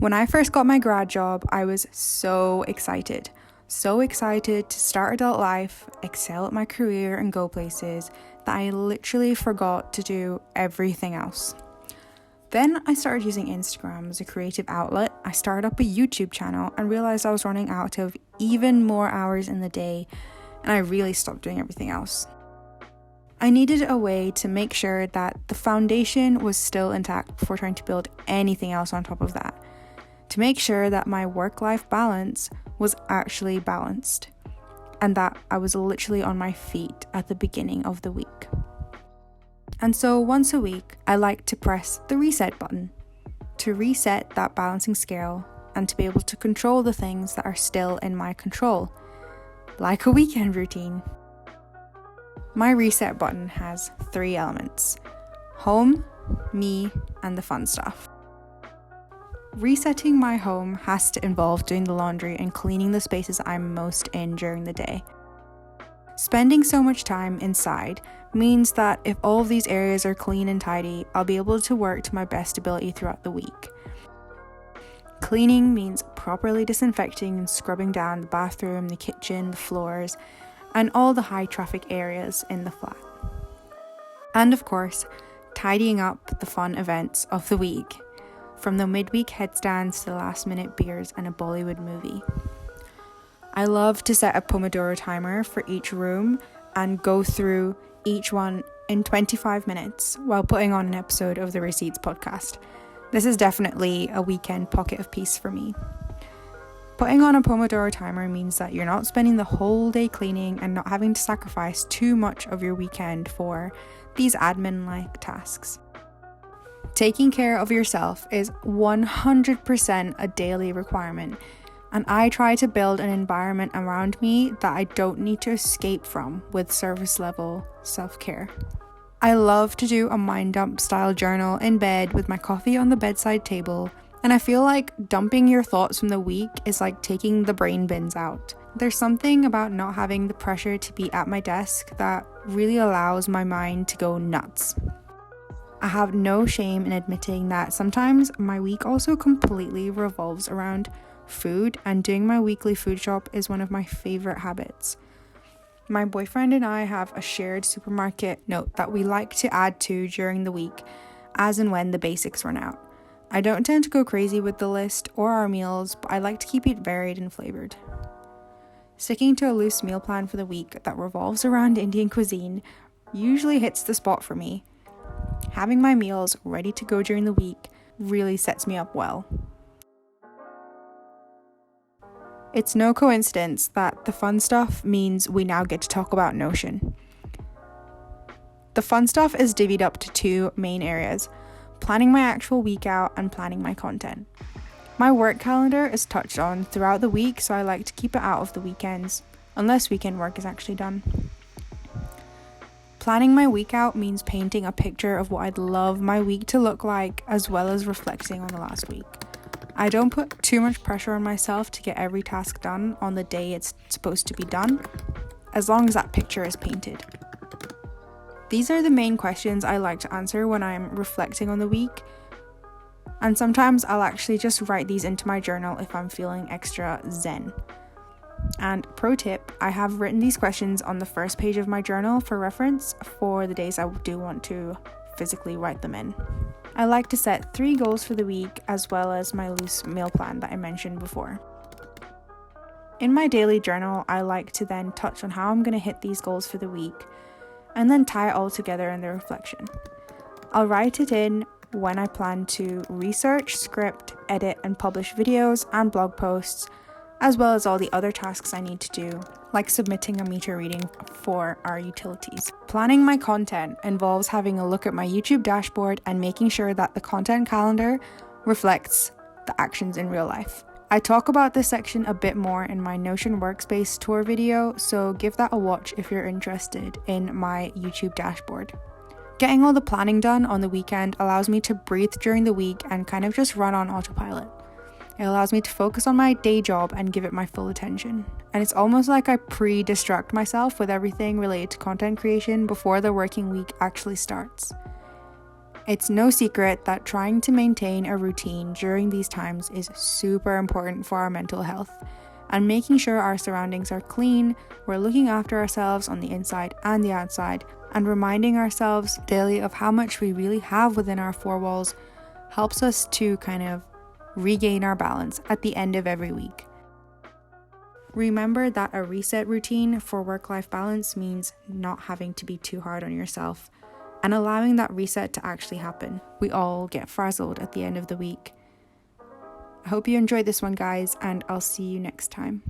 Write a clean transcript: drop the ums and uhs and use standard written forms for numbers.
When I first got my grad job, I was so excited. So excited to start adult life, excel at my career and go places that I literally forgot to do everything else. Then I started using Instagram as a creative outlet. I started up a YouTube channel and realized I was running out of even more hours in the day, and I really stopped doing everything else. I needed a way to make sure that the foundation was still intact before trying to build anything else on top of that. To make sure that my work-life balance was actually balanced and that I was literally on my feet at the beginning of the week. And so once a week, I like to press the reset button to reset that balancing scale and to be able to control the things that are still in my control, like a weekend routine. My reset button has 3 elements: home, me, and the fun stuff. Resetting my home has to involve doing the laundry and cleaning the spaces I'm most in during the day. Spending so much time inside means that if all of these areas are clean and tidy, I'll be able to work to my best ability throughout the week. Cleaning means properly disinfecting and scrubbing down the bathroom, the kitchen, the floors, and all the high traffic areas in the flat. And of course, tidying up the fun events of the week, from the midweek headstands to the last minute beers and a Bollywood movie. I love to set a Pomodoro timer for each room and go through each one in 25 minutes while putting on an episode of the Receipts podcast. This is definitely a weekend pocket of peace for me. Putting on a Pomodoro timer means that you're not spending the whole day cleaning and not having to sacrifice too much of your weekend for these admin-like tasks. Taking care of yourself is 100% a daily requirement, and I try to build an environment around me that I don't need to escape from with service level self-care. I love to do a mind dump style journal in bed with my coffee on the bedside table, and I feel like dumping your thoughts from the week is like taking the brain bins out. There's something about not having the pressure to be at my desk that really allows my mind to go nuts. I have no shame in admitting that sometimes my week also completely revolves around food, and doing my weekly food shop is one of my favorite habits. My boyfriend and I have a shared supermarket note that we like to add to during the week as and when the basics run out. I don't tend to go crazy with the list or our meals, but I like to keep it varied and flavored. Sticking to a loose meal plan for the week that revolves around Indian cuisine usually hits the spot for me. Having my meals ready to go during the week really sets me up well. It's no coincidence that the fun stuff means we now get to talk about Notion. The fun stuff is divvied up to 2 main areas: planning my actual week out and planning my content. My work calendar is touched on throughout the week, so I like to keep it out of the weekends, unless weekend work is actually done. Planning my week out means painting a picture of what I'd love my week to look like, as well as reflecting on the last week. I don't put too much pressure on myself to get every task done on the day it's supposed to be done, as long as that picture is painted. These are the main questions I like to answer when I'm reflecting on the week, and sometimes I'll actually just write these into my journal if I'm feeling extra zen. And pro tip, I have written these questions on the first page of my journal for reference for the days I do want to physically write them in. I like to set 3 goals for the week, as well as my loose meal plan that I mentioned before. In my daily journal, I like to then touch on how I'm going to hit these goals for the week, and then tie it all together in the reflection. I'll write it in when I plan to research, script, edit, and publish videos and blog posts, as well as all the other tasks I need to do, like submitting a meter reading for our utilities. Planning my content involves having a look at my YouTube dashboard and making sure that the content calendar reflects the actions in real life. I talk about this section a bit more in my Notion workspace tour video, so give that a watch if you're interested in my YouTube dashboard. Getting all the planning done on the weekend allows me to breathe during the week and kind of just run on autopilot. It allows me to focus on my day job and give it my full attention. And it's almost like I pre-distract myself with everything related to content creation before the working week actually starts. It's no secret that trying to maintain a routine during these times is super important for our mental health, and making sure our surroundings are clean, we're looking after ourselves on the inside and the outside, and reminding ourselves daily of how much we really have within our four walls helps us to kind of regain our balance at the end of every week. Remember that a reset routine for work-life balance means not having to be too hard on yourself and allowing that reset to actually happen. We all get frazzled at the end of the week. I hope you enjoyed this one, guys, and I'll see you next time.